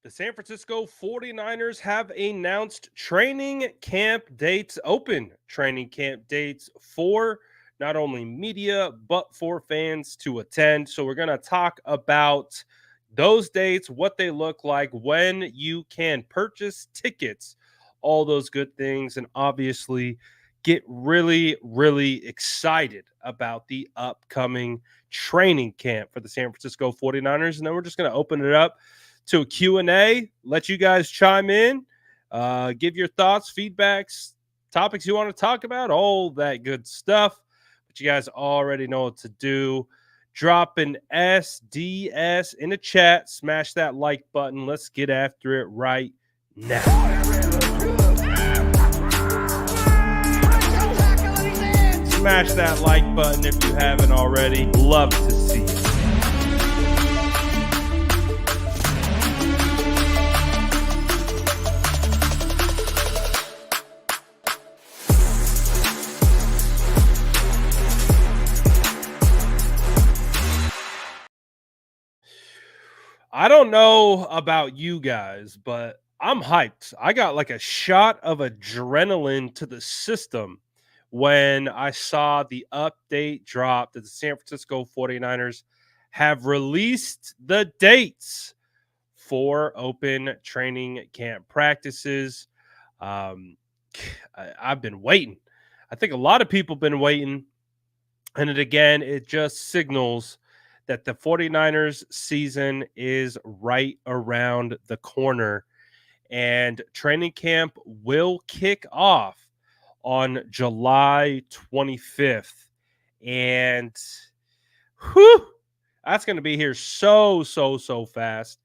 The San Francisco 49ers have announced training camp dates, open training camp dates for not only media, but for fans to attend. So, we're going to talk about those dates, what they look like, when you can purchase tickets, all those good things, and obviously get really, really excited about the upcoming training camp for the San Francisco 49ers. And then we're just going to open it up to a Q&A, let you guys chime in, give your thoughts, feedbacks, topics you want to talk about, all that good stuff. But you guys already know what to do. Drop an SDS in the chat, smash that like button. Let's get after it right now. Smash that like button if you haven't already. Love to see it. I don't know about you guys, but I'm hyped. I got like a shot of adrenaline to the system when I saw the update drop that the San Francisco 49ers have released the dates for open training camp practices. Um, I've been waiting. I think a lot of people have been waiting. And it just signals that the 49ers season is right around the corner. And training camp will kick off on July 25th. And whew, that's going to be here so fast.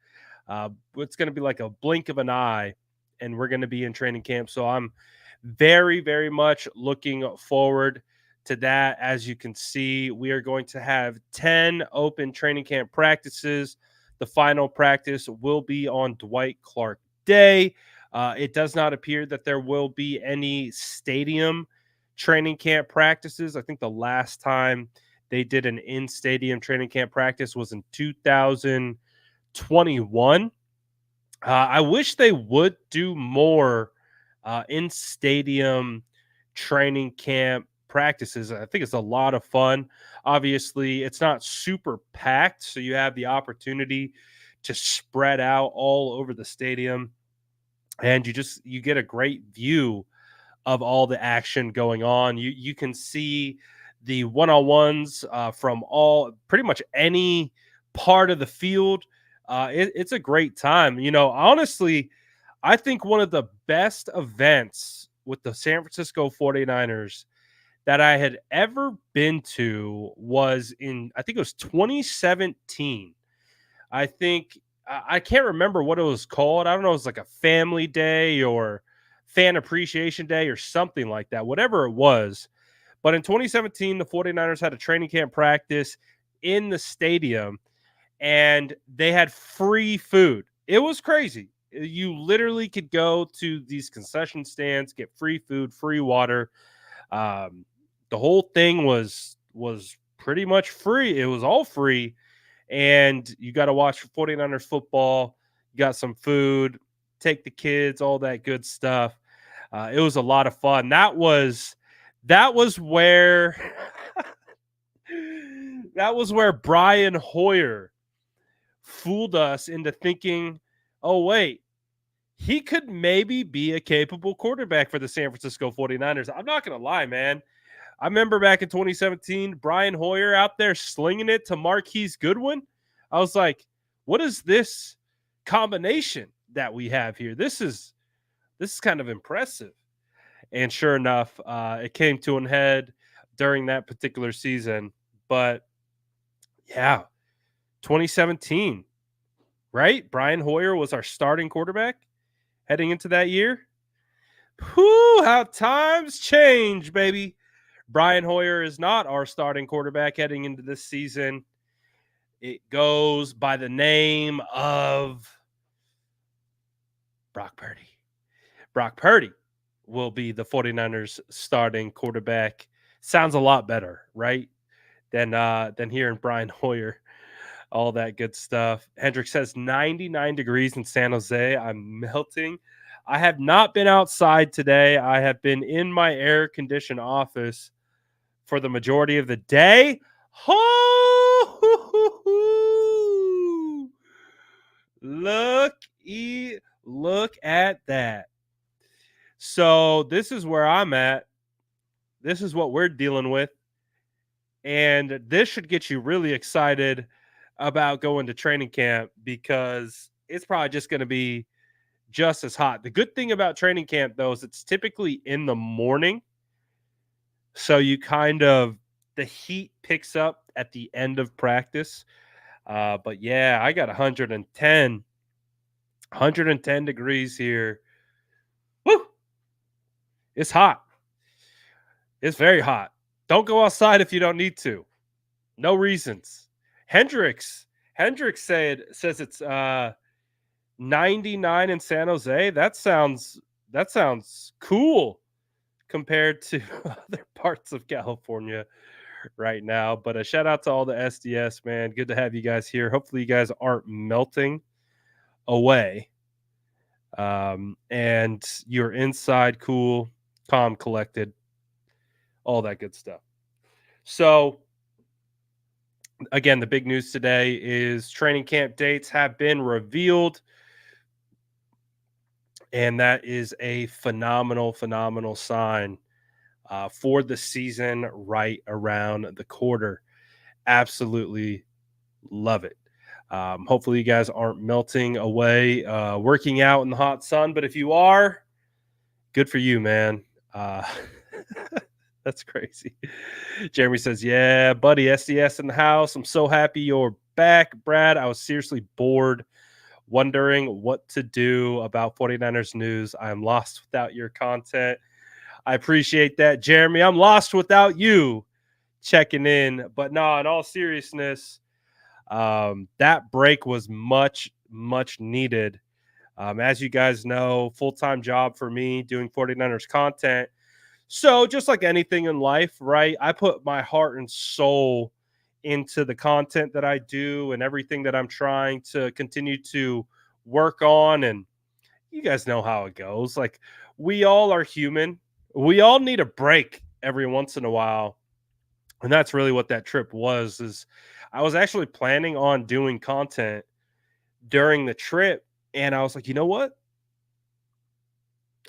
It's going to be like a blink of an eye, and we're going to be in training camp. So I'm very, very much looking forward to that. As you can see, we are going to have 10 open training camp practices. The final practice will be on Dwight Clark Day. It does not appear that there will be any stadium training camp practices. I think the last time they did an in-stadium training camp practice was in 2021. I wish they would do more in-stadium training camp practices. I think it's a lot of fun. Obviously, it's not super packed, so you have the opportunity to spread out all over the stadium, and you get a great view of all the action going on. You can see the one-on-ones from all pretty much any part of the field. It's a great time. Honestly, I think one of the best events with the San Francisco 49ers that I had ever been to was I think it was 2017. I think I can't remember what it was called. I don't know. It was like a family day or fan appreciation day or something like that, whatever it was. But in 2017, the 49ers had a training camp practice in the stadium and they had free food. It was crazy. You literally could go to these concession stands, get free food, free water. Um, the whole thing was pretty much free. It was all free, and you got to watch 49ers football. You got some food, take the kids, all that good stuff. It was a lot of fun. That was where that was where Brian Hoyer fooled us into thinking, oh wait, he could maybe be a capable quarterback for the San Francisco 49ers. I'm not going to lie, man. I remember back in 2017, Brian Hoyer out there slinging it to Marquise Goodwin. I was like, what is this combination that we have here? This is kind of impressive. And sure enough, it came to an head during that particular season. But yeah, 2017, right? Brian Hoyer was our starting quarterback heading into that year. Whew, how times change, baby. Brian Hoyer is not our starting quarterback heading into this season. It goes by the name of Brock Purdy. Brock Purdy will be the 49ers starting quarterback. Sounds a lot better, right? Than hearing Brian Hoyer. all that good stuff. Hendrik says 99 degrees in San Jose. I'm melting. I have not been outside today. I have been in my air conditioned office for the majority of the day. Ho! Look, look at that. So this is where I'm at. This is what we're dealing with. And this should get you really excited about going to training camp because it's probably just going to be just as hot. The good thing about training camp, though, is it's typically in the morning. So you kind of, the heat picks up at the end of practice. But yeah, I got 110 degrees here. Woo! It's hot. It's very hot. Don't go outside if you don't need to. No reasons. Hendricks says it's 99 in San Jose. That sounds cool compared to other parts of California right now. But a shout out to all the SDS, man. Good to have you guys here. Hopefully you guys aren't melting away. And you're inside cool, calm, collected, all that good stuff. So again, the big news today is training camp dates have been revealed. And that is a phenomenal sign for the season right around the quarter. Absolutely love it. Hopefully, you guys aren't melting away working out in the hot sun. But if you are, good for you, man. That's crazy. Jeremy says, yeah, buddy, SDS in the house. I'm so happy you're back, Brad. I was seriously bored, wondering what to do about 49ers news. I'm lost without your content. I appreciate that, Jeremy. I'm lost without you checking in. But no, in all seriousness, that break was much needed. As you guys know, full-time job for me doing 49ers content. So just like anything in life, right? I put my heart and soul into the content that I do and everything that I'm trying to continue to work on. And you guys know how it goes. Like, we all are human. We all need a break every once in a while. And that's really what that trip was. Is I was actually planning on doing content during the trip. And I was like, you know what?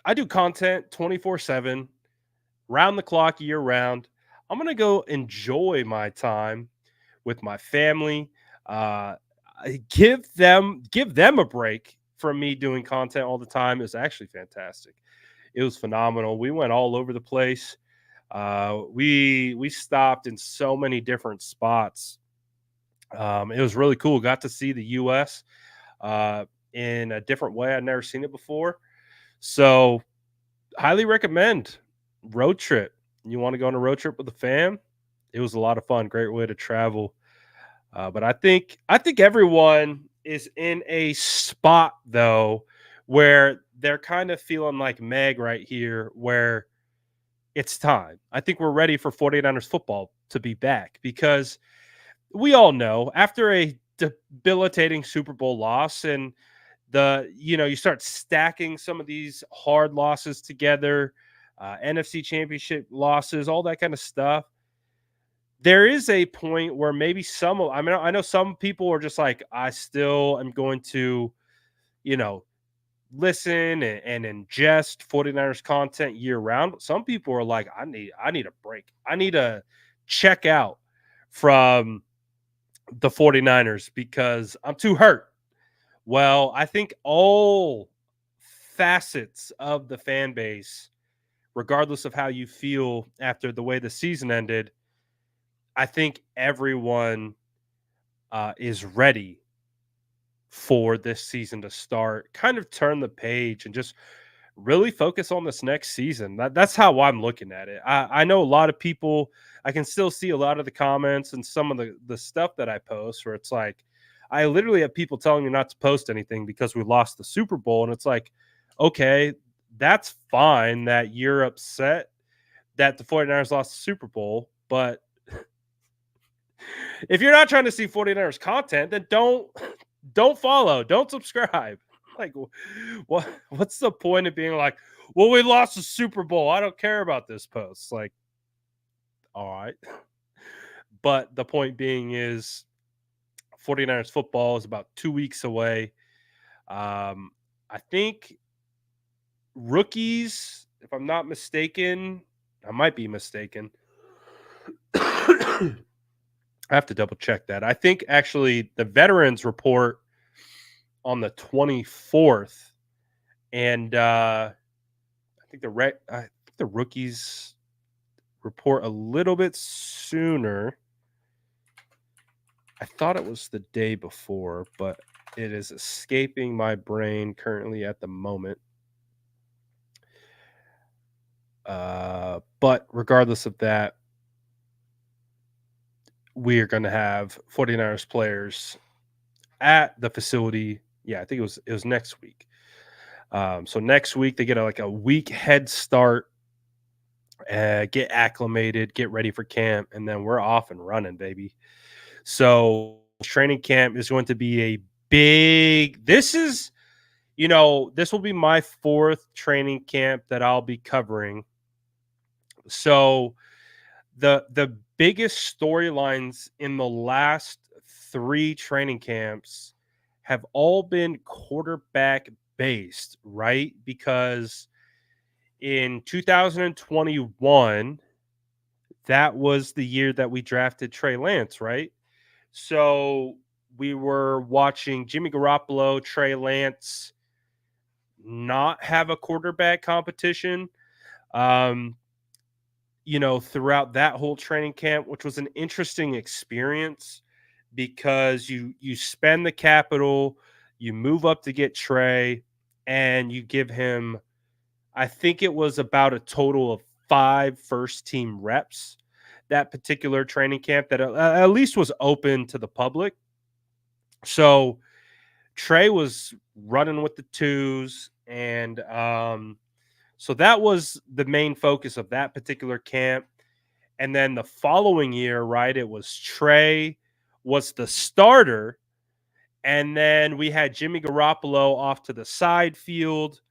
I do content 24/7, round the clock, year round. I'm going to go enjoy my time with my family. Uh, give them a break from me doing content all the time. It was actually fantastic. It was phenomenal. We went all over the place. We stopped in so many different spots. It was really cool. Got to see the U.S. In a different way. I'd never seen it before. So, highly recommend road trip. You want to go on a road trip with the fam? It was a lot of fun. Great way to travel. But I think everyone is in a spot though where they're kind of feeling like Meg right here, where it's time. I think we're ready for 49ers football to be back because we all know after a debilitating Super Bowl loss and you start stacking some of these hard losses together, NFC championship losses, all that kind of stuff. There is a point where maybe I know some people are just like, I still am going to, you know, listen and ingest 49ers content year round. But some people are like, I need a break. I need to check out from the 49ers because I'm too hurt. Well, I think all facets of the fan base, regardless of how you feel after the way the season ended, I think everyone is ready for this season to start, kind of turn the page and just really focus on this next season. That's how I'm looking at it. I know a lot of people, I can still see a lot of the comments and some of the stuff that I post where it's like, I literally have people telling me not to post anything because we lost the Super Bowl. And it's like, okay, that's fine that you're upset that the 49ers lost the Super Bowl, but If you're not trying to see 49ers content, then don't follow, don't subscribe. Like, what's the point of being like, well, we lost the Super Bowl. I don't care about this post. Like, all right. But the point being is 49ers football is about 2 weeks away. I think rookies, if I'm not mistaken, I might be mistaken. I have to double check that. I think actually the veterans report on the 24th, and I think the rookies report a little bit sooner. I thought it was the day before, but it is escaping my brain currently at the moment. But regardless of that, we are going to have 49ers players at the facility. Yeah, I think it was next week. So next week they get like a week head start, get acclimated, get ready for camp, and then we're off and running, baby. So training camp is going to be a big. This will be my fourth training camp that I'll be covering. So the biggest storylines in the last three training camps have all been quarterback based, right? Because in 2021, that was the year that we drafted Trey Lance, right? So we were watching Jimmy Garoppolo, Trey Lance not have a quarterback competition. Um, throughout that whole training camp, which was an interesting experience because you spend the capital, you move up to get Trey, and you give him, I think it was about a total of 5 first team reps that particular training camp that at least was open to the public. So Trey was running with the twos, and so that was the main focus of that particular camp. And then the following year, right, it was Trey was the starter. And then we had Jimmy Garoppolo off to the side field.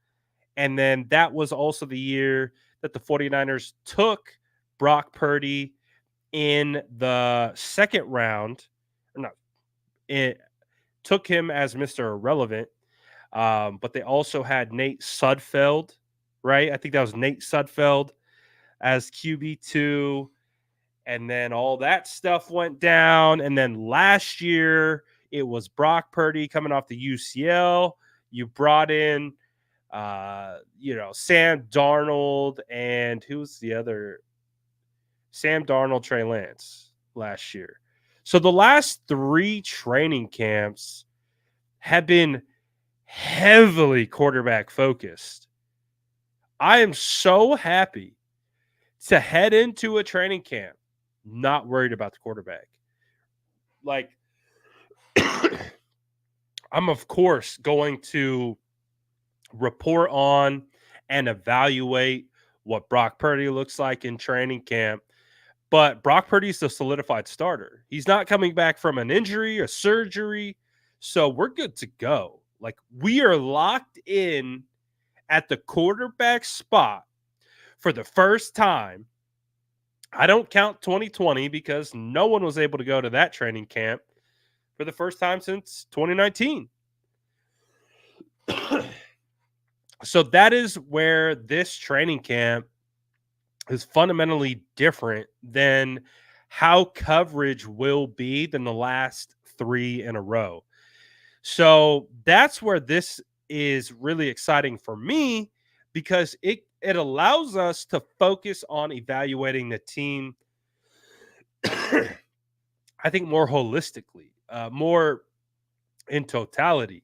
And then that was also the year that the 49ers took Brock Purdy in the second round. Or not, it took him as Mr. Irrelevant. But they also had Nate Sudfeld, right? I think that was Nate Sudfeld as QB2. And then all that stuff went down. And then last year, it was Brock Purdy coming off the UCL. You brought in, Sam Darnold, and who's the other? Sam Darnold, Trey Lance last year. So the last three training camps have been heavily quarterback focused. I am so happy to head into a training camp not worried about the quarterback. Like, I'm, of course, going to report on and evaluate what Brock Purdy looks like in training camp. But Brock Purdy's the solidified starter. He's not coming back from an injury or surgery. So we're good to go. Like, we are locked in at the quarterback spot for the first time. I don't count 2020 because no one was able to go to that training camp for the first time since 2019. So that is where this training camp is fundamentally different than how coverage will be than the last three in a row. So that's where this is really exciting for me because it allows us to focus on evaluating the team I think more holistically, more in totality.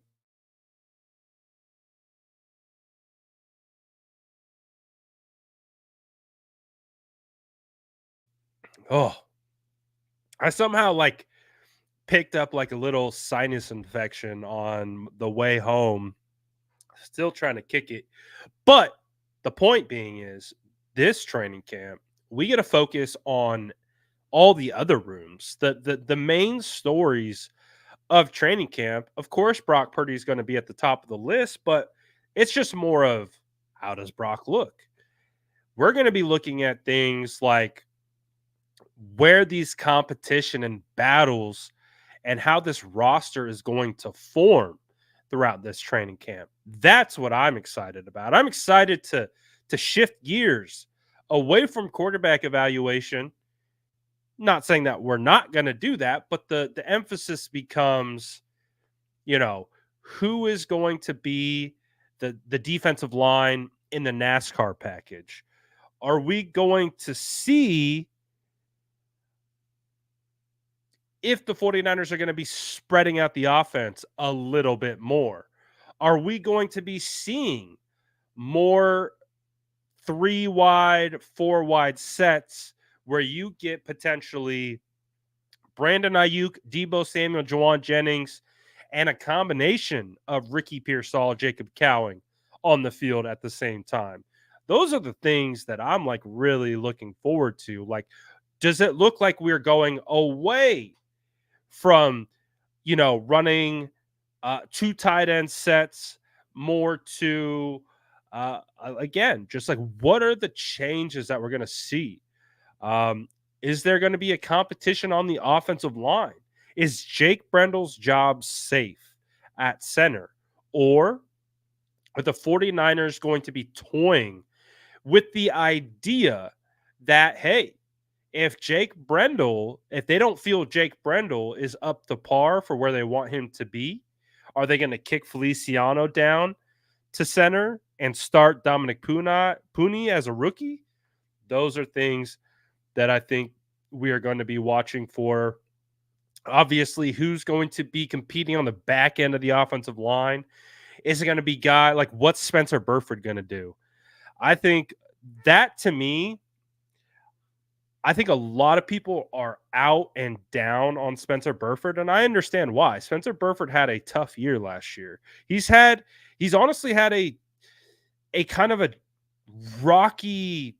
Oh, I somehow like picked up like a little sinus infection on the way home. Still trying to kick it. But the point being is this training camp, we get to focus on all the other rooms, the main stories of training camp. Of course, Brock Purdy is going to be at the top of the list, but it's just more of how does Brock look? We're going to be looking at things like where these competition and battles and how this roster is going to form throughout this training camp. That's what I'm excited about. I'm excited to shift gears away from quarterback evaluation. Not saying that we're not going to do that, but the emphasis becomes, you know, who is going to be the defensive line in the NASCAR package? Are we going to see if the 49ers are going to be spreading out the offense a little bit more? Are we going to be seeing more three wide, four wide sets where you get potentially Brandon Ayuk, Debo Samuel, Jawan Jennings, and a combination of Ricky Pearsall, Jacob Cowing on the field at the same time? Those are the things that I'm like really looking forward to. Like, does it look like we're going away from, running two tight end sets more to, again, just like what are the changes that we're going to see? Um, is there going to be a competition on the offensive line? Is Jake Brendel's job safe at center? Or are the 49ers going to be toying with the idea that, hey, if they don't feel Jake Brendel is up to par for where they want him to be, are they going to kick Feliciano down to center and start Dominic Puni as a rookie? Those are things that I think we are going to be watching for. Obviously, who's going to be competing on the back end of the offensive line? Is it going to be what's Spencer Burford going to do? I think that to me, I think a lot of people are out and down on Spencer Burford, and I understand why. Spencer Burford had a tough year last year. He's honestly had a kind of a rocky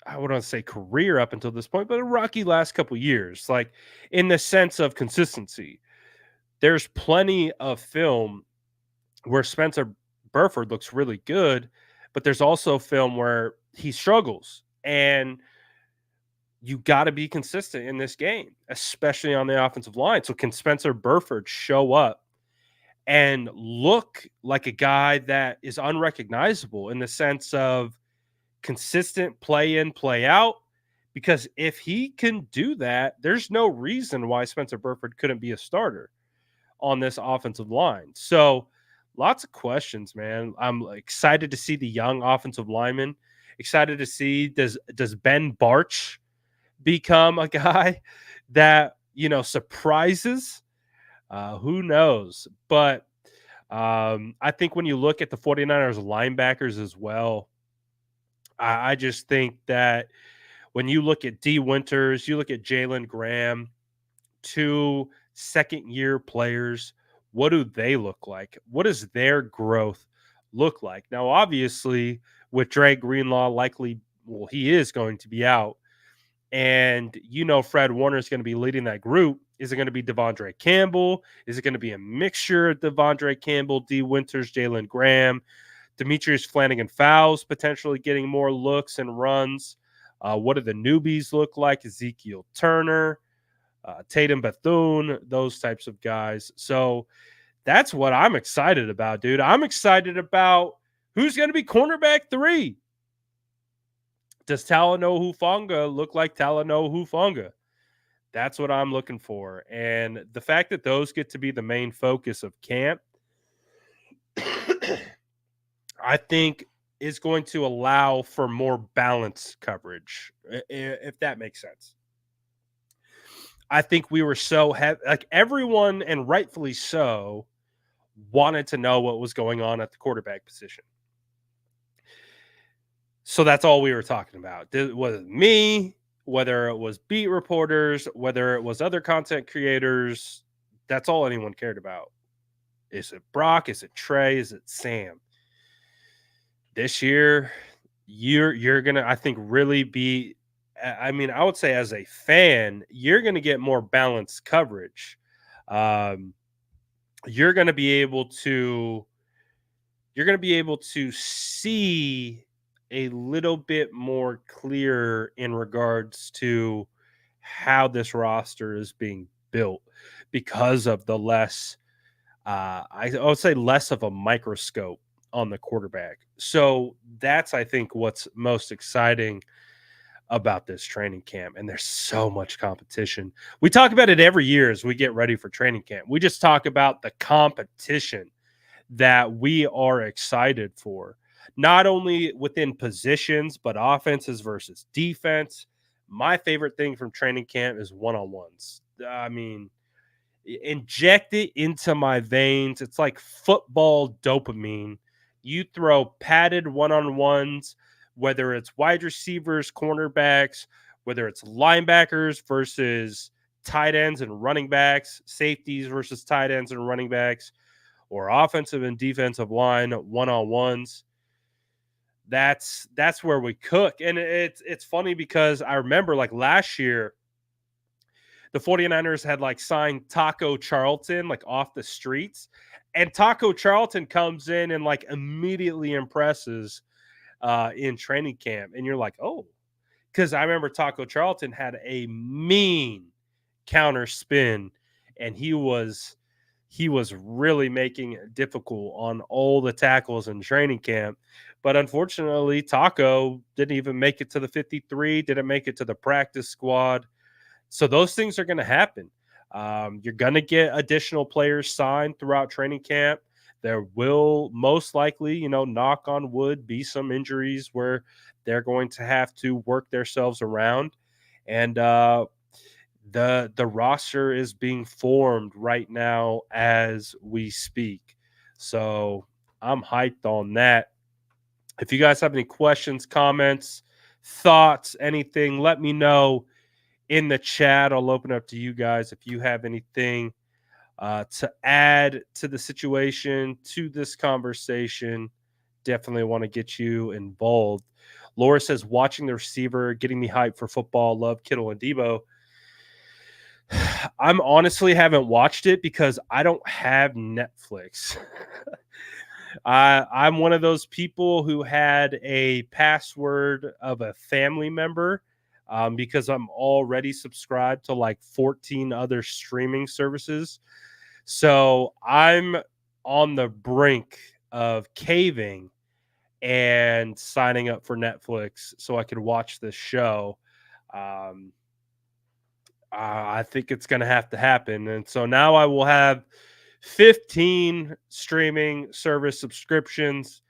I wouldn't say career up until this point, but a rocky last couple years, like in the sense of consistency. There's plenty of film where Spencer Burford looks really good, but there's also film where he struggles. And you got to be consistent in this game, especially on the offensive line. So, can Spencer Burford show up and look like a guy that is unrecognizable in the sense of consistent play in, play out? Because if he can do that, there's no reason why Spencer Burford couldn't be a starter on this offensive line. So, lots of questions, man. I'm excited to see the young offensive lineman. Excited to see does Ben Barch become a guy that surprises? Who knows? But I think when you look at the 49ers linebackers as well, I just think that when you look at D Winters, you look at Jalen Graham, two second year players, what do they look like? What does their growth look like? Now, obviously, with Dre Greenlaw likely, well, he is going to be out. And Fred Warner is going to be leading that group. Is it going to be Devondre Campbell? Is it going to be a mixture of Devondre Campbell, D Winters, Jalen Graham, Demetrius Flanagan Fowles potentially getting more looks and runs? What do the newbies look like? Ezekiel Turner, Tatum Bethune, those types of guys. So that's what I'm excited about, dude. I'm excited about who's going to be cornerback 3. Does Talanoa Hufanga look like Talanoa Hufanga? That's what I'm looking for. And the fact that those get to be the main focus of camp, I think is going to allow for more balanced coverage, if that makes sense. I think we were so like everyone, and rightfully so, wanted to know what was going on at the quarterback position. So that's all we were talking about. Was me, whether it was beat reporters, whether it was other content creators, that's all anyone cared about. Is it Brock? Is it Trey? Is it Sam? This year, you're gonna, I think, really be. I mean, I would say as a fan, you're gonna get more balanced coverage. Um, you're gonna be able to you're gonna be able to see a little bit more clear in regards to how this roster is being built because of the less I would say less of a microscope on the quarterback. So that's, I think, what's most exciting about this training camp. And there's so much competition. We talk about it every year as we get ready for training camp. We just talk about the competition that we are excited for, not only within positions, but offenses versus defense. My favorite thing from training camp is one on ones. I mean, inject it into my veins. It's like football dopamine. You throw padded one on ones, whether it's wide receivers, cornerbacks, whether it's linebackers versus tight ends and running backs, safeties versus tight ends and running backs, or offensive and defensive line one on ones. That's where we cook. And it's funny because I remember like last year the 49ers had like signed Taco Charlton like off the streets. And Taco Charlton comes in and like immediately impresses in training camp. And you're like, oh, because I remember Taco Charlton had a mean counter spin, and he was really making it difficult on all the tackles in training camp. But unfortunately, Taco didn't even make it to the 53, didn't make it to the practice squad. So those things are going to happen. You're going to get additional players signed throughout training camp. There will most likely, knock on wood, be some injuries where they're going to have to work themselves around. And the roster is being formed right now as we speak. So I'm hyped on that. If you guys have any questions, comments, thoughts, anything, let me know in the chat. I'll open up to you guys if you have anything to add to the situation, to this conversation. Definitely want to get you involved. Laura says, watching the receiver, getting me hyped for football. Love Kittle and Debo. I'm honestly haven't watched it because I don't have Netflix. I'm one of those people who had a password of a family member because I'm already subscribed to like 14 other streaming services. So I'm on the brink of caving and signing up for Netflix so I could watch this show. Um, I think it's going to have to happen. And so now I will have 15 streaming service subscriptions,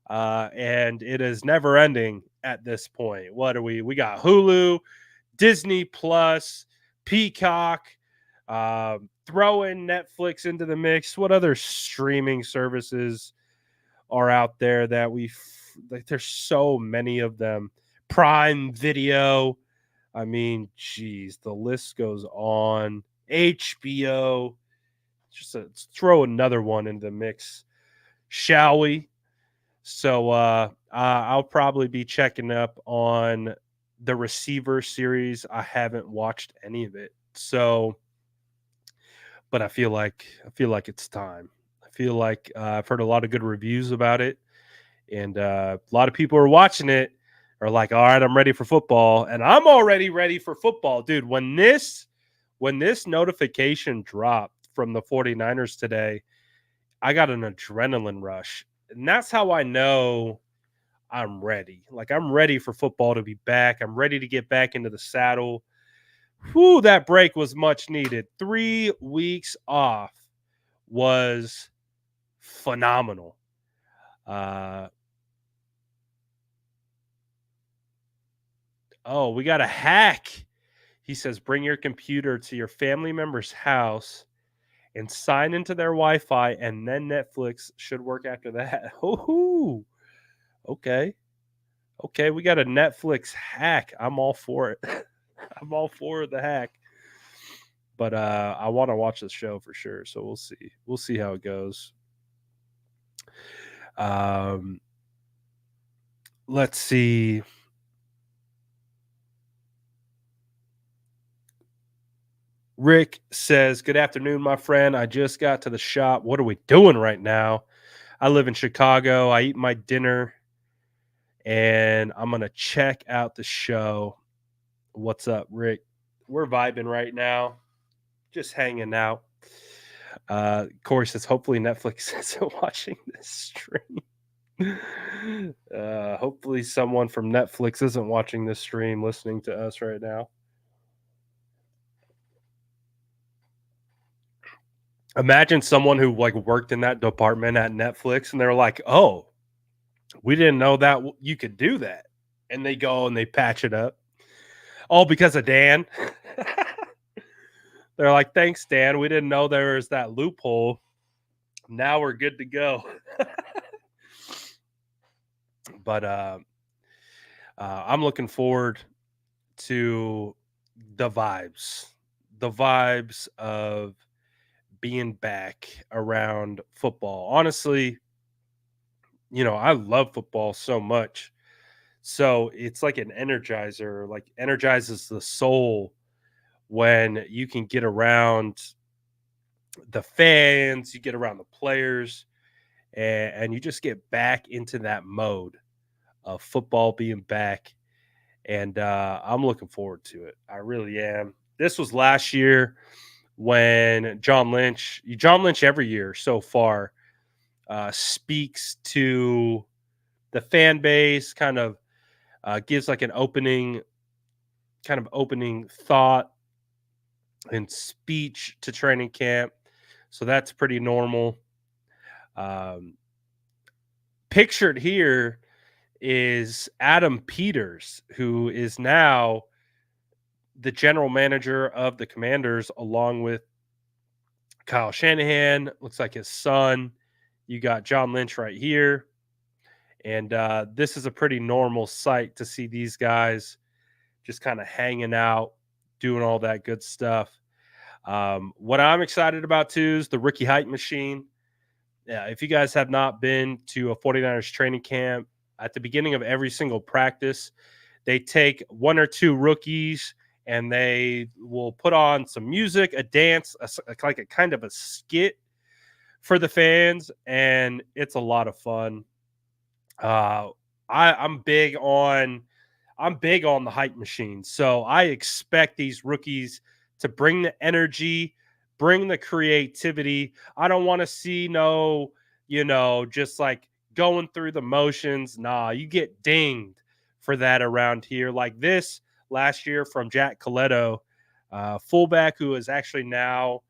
and it is never ending at this point. What are we? We got Hulu, Disney Plus, Peacock, throw in Netflix into the mix. What other streaming services are out there that like? There's so many of them. Prime Video. I mean, geez, the list goes on. HBO. Let's throw another one in the mix, shall we? So I'll probably be checking up on the receiver series. I haven't watched any of it, so but I feel like it's time. I feel like I've heard a lot of good reviews about it, and a lot of people are watching it. Are like, all right, I'm ready for football, and I'm already ready for football, dude. When this notification dropped from the 49ers today, I got an adrenaline rush. And that's how I know I'm ready. Like I'm ready for football to be back. I'm ready to get back into the saddle. Whew, that break was much needed. 3 weeks off was phenomenal. Uh oh, we got a hack. He says, bring your computer to your family member's house and sign into their Wi-Fi, and then Netflix should work after that. Oh, okay. Okay, we got a Netflix hack. I'm all for it. I'm all for the hack. But I want to watch this show for sure. So we'll see. We'll see how it goes. Um, Let's see. Rick says, "Good afternoon, my friend. I just got to the shop. What are we doing right now? I live in Chicago. I eat my dinner and I'm going to check out the show." What's up, Rick? We're vibing right now, just hanging out. Corey says, "Hopefully Netflix isn't watching this stream." Hopefully someone from Netflix isn't watching this stream, listening to us right now. Imagine someone who like worked in that department at Netflix, and they're like, "Oh, we didn't know that you could do that," and they go and they patch it up, all because of Dan. They're like, "Thanks, Dan. We didn't know there was that loophole. Now we're good to go." But I'm looking forward to the vibes of being back around football. Honestly, I love football so much. So it's like an energizer, like energizes the soul when you can get around the fans, you get around the players, and you just get back into that mode of football being back. And I'm looking forward to it. I really am. This was last year when John Lynch every year so far speaks to the fan base, kind of gives like an opening thought and speech to training camp. So that's pretty normal. Um, Pictured here is Adam Peters, who is now the general manager of the Commanders, along with Kyle Shanahan. Looks like his son. You got John Lynch right here. And this is a pretty normal sight to see these guys just kind of hanging out, doing all that good stuff. What I'm excited about too is the rookie hype machine. Yeah, if you guys have not been to a 49ers training camp, at the beginning of every single practice, they take one or two rookies and they will put on some music, a dance, like a kind of a skit for the fans, and it's a lot of fun. Uh, I'm big on the hype machine. So I expect these rookies to bring the energy, bring the creativity. I don't want to see just like going through the motions. Nah, you get dinged for that around here. Like this last year from Jack Coletto, fullback who is actually now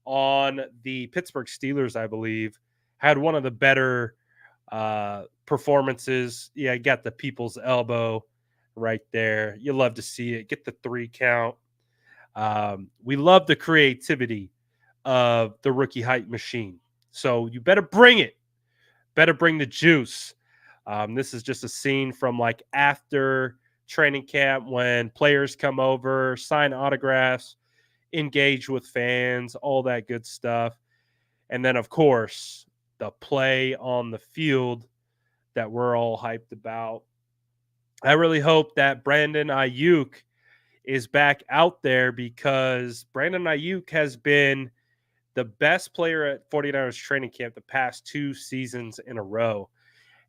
on the Pittsburgh Steelers, I believe, had one of the better performances. Yeah, got the people's elbow right there. You love to see it. Get the 3 count. We love the creativity of the rookie hype machine. So you better bring it. Better bring the juice. This is just a scene from like after training camp when players come over, sign autographs, engage with fans, all that good stuff. And then, of course, the play on the field that we're all hyped about. I really hope that Brandon Ayuk is back out there because Brandon Ayuk has been the best player at 49ers training camp the past 2 seasons in a row.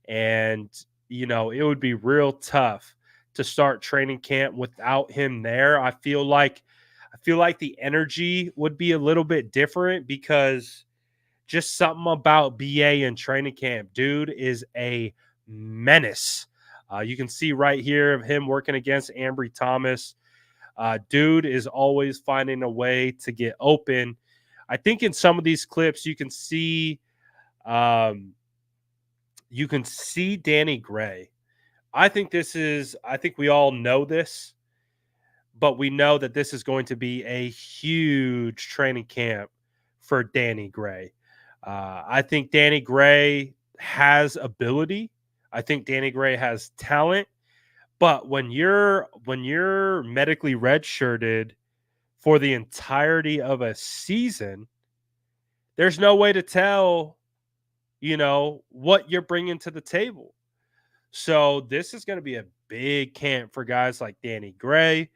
And, it would be real tough to start training camp without him there. I feel like the energy would be a little bit different because just something about BA in training camp. Dude is a menace. You can see right here of him working against Ambry Thomas. Dude is always finding a way to get open. I think in some of these clips um, you can see Danny Gray. I think we all know this, but we know that this is going to be a huge training camp for Danny Gray. I think Danny Gray has ability. I think Danny Gray has talent. But when you're medically redshirted for the entirety of a season, there's no way to tell, what you're bringing to the table. So this is going to be a big camp for guys like Danny Gray,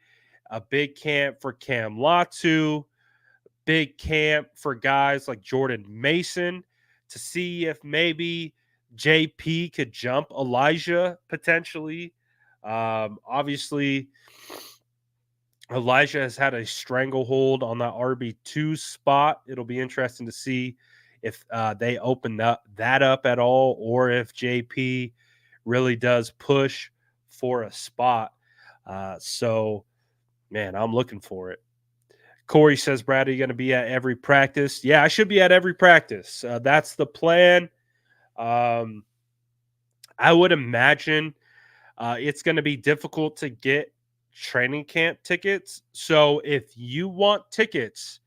a big camp for Cam Latu, big camp for guys like Jordan Mason to see if maybe JP could jump Elijah potentially. Obviously, Elijah has had a stranglehold on that RB2 spot. It'll be interesting to see if they open that up at all, or if JP really does push for a spot. So, man, I'm looking for it. Corey says, Brad, are you going to be at every practice? Yeah, I should be at every practice. That's the plan. Um, I would imagine it's going to be difficult to get training camp tickets. So if you want tickets,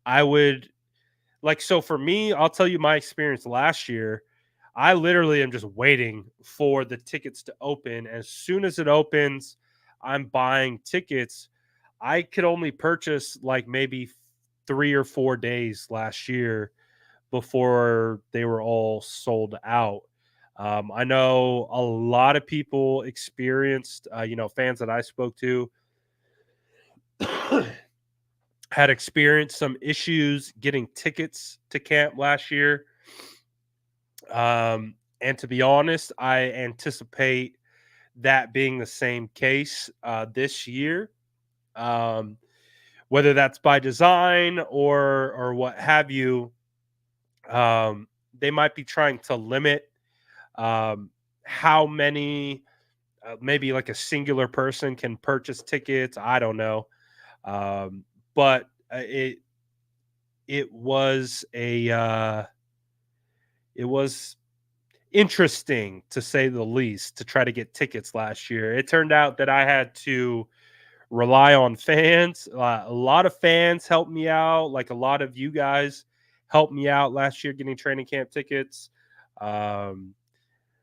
I would so for me, I'll tell you my experience last year. I literally am just waiting for the tickets to open. As soon as it opens, I'm buying tickets. I could only purchase like maybe 3 or 4 days last year before they were all sold out. I know a lot of people experienced, fans that I spoke to had experienced some issues getting tickets to camp last year. And to be honest, I anticipate that being the same case this year. Um, whether that's by design or what have you, they might be trying to limit um, how many, maybe like a singular person can purchase tickets. I don't know, but it was it was interesting to say the least to try to get tickets last year. It turned out that I had to rely on fans. A lot of fans helped me out. Like a lot of you guys helped me out last year getting training camp tickets. Um,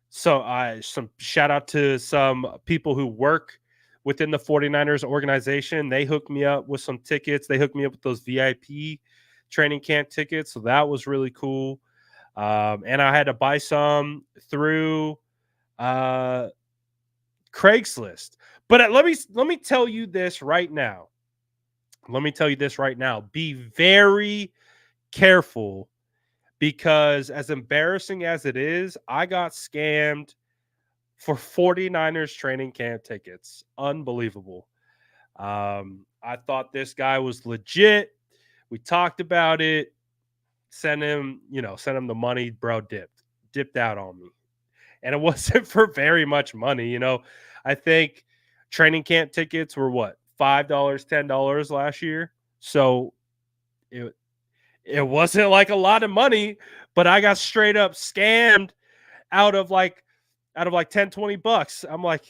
so I some shout out to some people who work within the 49ers organization. They hooked me up with some tickets. They hooked me up with those VIP training camp tickets. So that was really cool. And I had to buy some through uh, Craigslist. But let me tell you this right now. Let me tell you this right now. Be very careful, because as embarrassing as it is, I got scammed for 49ers training camp tickets. Unbelievable. I thought this guy was legit. We talked about it. Sent him the money. Bro dipped out on me. And it wasn't for very much money. I think training camp tickets were what, $5, $10 last year. So it it wasn't like a lot of money, but I got straight up scammed out of like 10, $20. I'm like,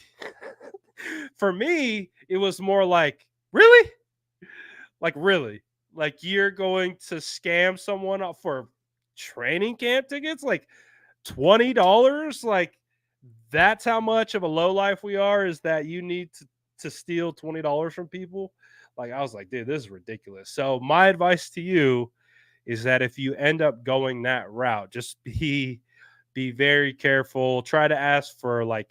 for me, it was more like, really? Like, really? Like, you're going to scam someone up for training camp tickets? Like, $20? Like, that's how much of a low life we are, is that you need to steal $20 from people? Like, I was like, dude, this is ridiculous. So my advice to you is that if you end up going that route, just be very careful. Try to ask for like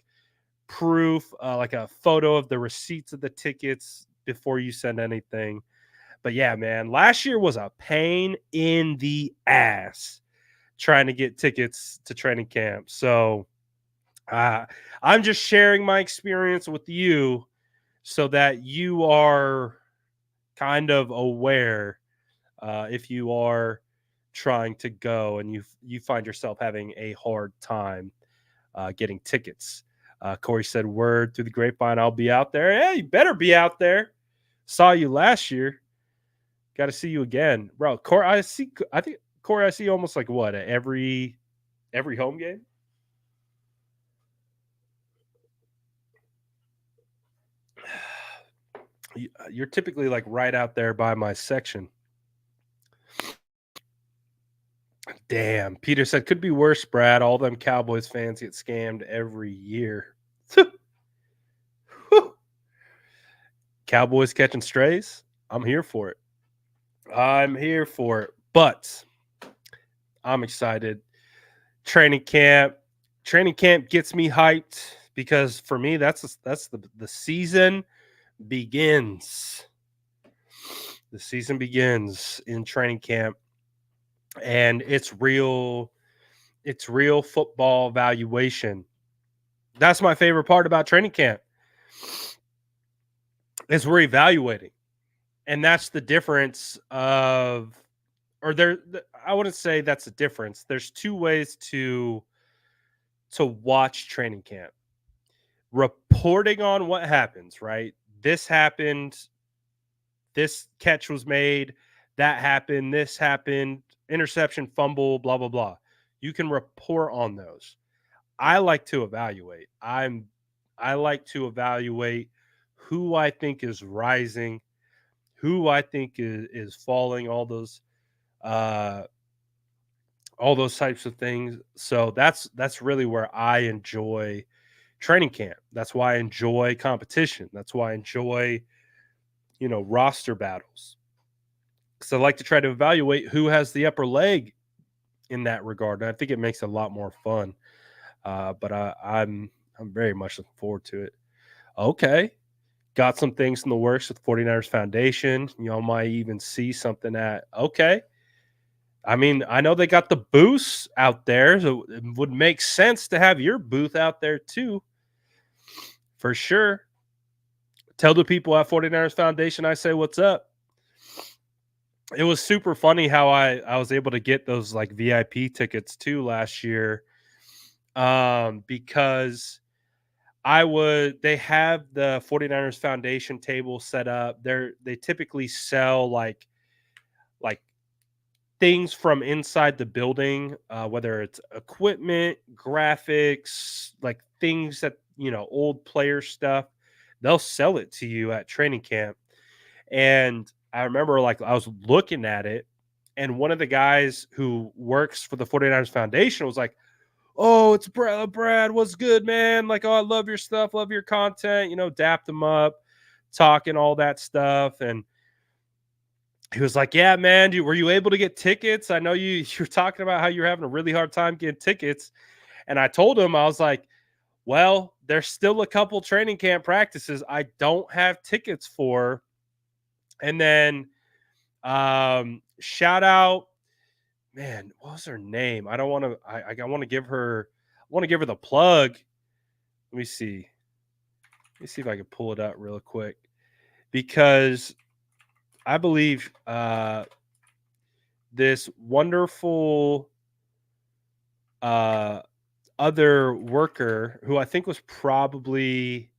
proof, like a photo of the receipts of the tickets before you send anything. But yeah, man, last year was a pain in the ass trying to get tickets to training camp. So uh, I'm just sharing my experience with you so that you are kind of aware, if you are trying to go and you find yourself having a hard time getting tickets. Corey said, "Word through the grapevine, I'll be out there." Yeah, you better be out there. Saw you last year. Got to see you again, bro. Corey, I see. I think Corey, I see you almost like what, at every home game. You're typically like right out there by my section. Damn. Peter said, could be worse, Brad. All them Cowboys fans get scammed every year. Cowboys catching strays. I'm here for it. I'm here for it. But I'm excited. Training camp. Training camp gets me hyped because for me, that's the season begins. The season begins in training camp, and it's real football valuation. That's my favorite part about training camp is we're evaluating. And that's the difference of or I wouldn't say that's the difference. There's two ways to watch training camp. Reporting on what happens, right? This happened, this catch was made, that happened, this happened, interception, fumble, blah blah blah. You can report on those. I like to evaluate. I like to evaluate who I think is rising, who I think is falling, uh all those types of things. So that's really where I enjoy training camp. That's why I enjoy competition. That's why I enjoy, roster battles. Cuz I like to try to evaluate who has the upper leg in that regard. And I think it makes it a lot more fun. But I'm very much looking forward to it. Okay. Got some things in the works with 49ers Foundation. Might even see something at okay. I mean, I know they got the booths out there, so it would make sense to have your booth out there too, for sure. Tell the people at 49ers Foundation I say what's up. It was super funny how I was able to get those like VIP tickets too last year. Because they have the 49ers Foundation table set up. They typically sell like things from inside the building, whether it's equipment, graphics, like things that, old player stuff. They'll sell it to you at training camp. And I remember like I was looking at it, and one of the guys who works for the 49ers Foundation was like, "Oh, it's Brad. Brad, what's good, man? Like, oh, I love your stuff, love your content, dapped them up, talking all that stuff." And he was like, "Yeah, man, were you able to get tickets? I know you're talking about how you're having a really hard time getting tickets." And I told him, I was like, "Well, there's still a couple training camp practices I don't have tickets for." And then shout out, man, what was her name? I don't want to I want to give her the plug. Let me see. Let me see if I can pull it up real quick, because I believe this wonderful uh, other worker who I think was probably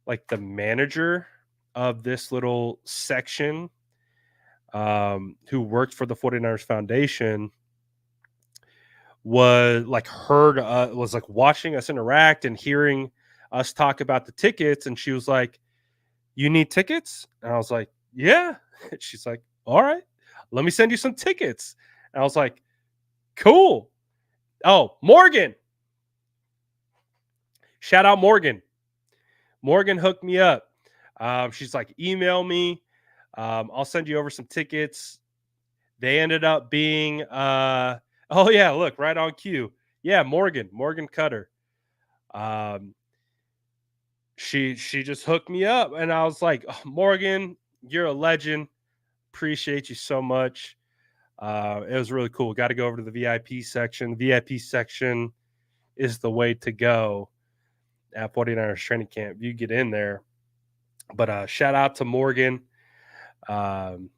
like the manager of this little section, who worked for the 49ers Foundation, was like watching us interact and hearing us talk about the tickets. And she was like, "You need tickets?" And I was like, "Yeah." She's like, "All right, let me send you some tickets." And I was like, "Cool." Oh, Morgan. Shout out Morgan. Morgan hooked me up. She's like, "Email me. I'll send you over some tickets." They ended up being oh yeah, look, right on cue. Yeah, Morgan Cutter. Um, she just hooked me up, and I was like, "Oh, Morgan, you're a legend. Appreciate you so much." It was really cool. Got to go over to the VIP section. The VIP section is the way to go at 49ers training camp. You get in there. But shout out to Morgan. Um,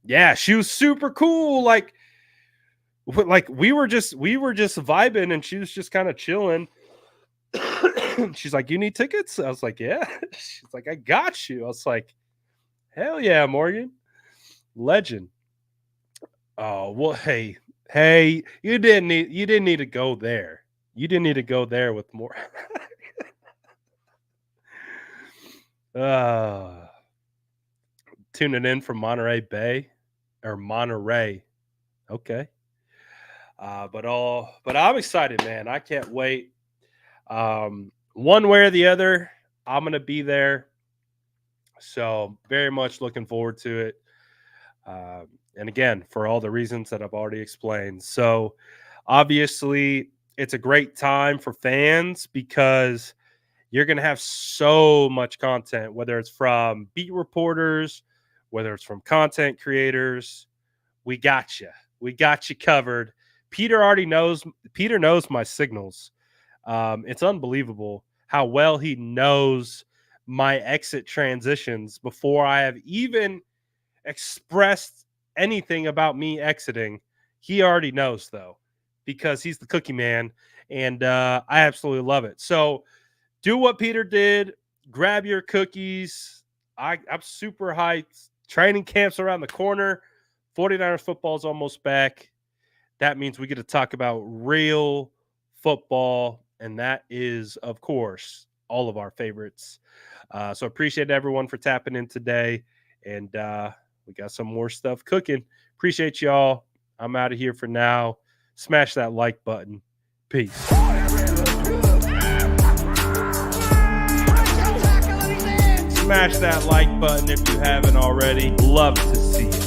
yeah, she was super cool. Like we were just vibing, and she was just kind of chilling. She's like, "You need tickets?" I was like, "Yeah." She's like, "I got you." I was like, "Hell yeah, Morgan, legend." Oh well, hey, you didn't need to go there. You didn't need to go there with more. uh, Tuning in from Monterey Bay or Monterey. Okay. But I'm excited, man. I can't wait. One way or the other, I'm gonna be there. So very much looking forward to it. And again, for all the reasons that I've already explained. So obviously, it's a great time for fans because you're going to have so much content, whether it's from beat reporters, whether it's from content creators. We got you. We got you covered. Peter already knows. Peter knows my signals. It's unbelievable how well he knows my exit transitions before I have even expressed anything about me exiting. He already knows, though, because he's the cookie man, and I absolutely love it. So do what Peter did. Grab your cookies. I'm super hyped. Training camp's around the corner. 49ers football is almost back. That means we get to talk about real football, and that is, of course, all of our favorites. So appreciate everyone for tapping in today, and we got some more stuff cooking. Appreciate y'all. I'm out of here for now. Smash that like button. Peace. Smash that like button if you haven't already. Love to see it.